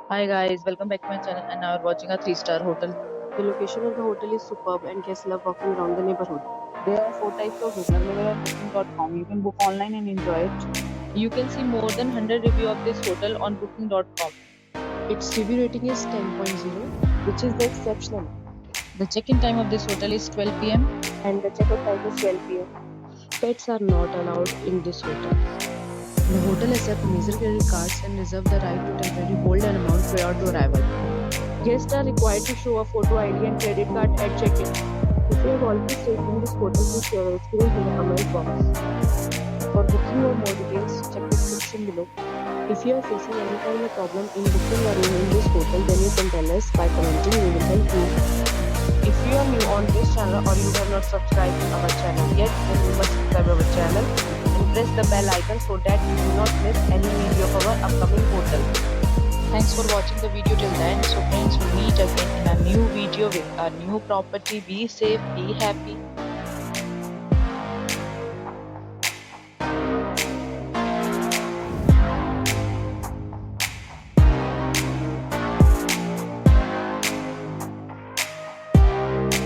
Hi guys, welcome back to my channel and now we're watching a 3-star hotel. The location of the hotel is superb and guests love walking around the neighborhood. There are four types of rooms available on booking.com. You can book online and enjoy it. You can see more than 100 reviews of this hotel on booking.com. Its review rating is 10.0, which is the exceptional, The check-in time of this hotel is 12 p.m. and the checkout time is 12 p.m. Pets are not allowed in this hotel. The hotel accepts major credit cards and reserves the right to temporarily hold an amount prior to arrival. Guests are required to show a photo ID and credit card at check-in. If you have already stayed in this hotel, please share your experience in the comment box. For booking or more details, check the description below. If you are facing any kind of problem in booking a room in this hotel, then you can tell us by commenting. We will help you. If you are new on this channel or you have not subscribed to our channel yet, then you must subscribe our channel and press the bell icon so that you do not miss any video of our upcoming hotel. Thanks for watching the video till the end. So friends, we'll meet again in a new video with a new property. Be safe, be happy.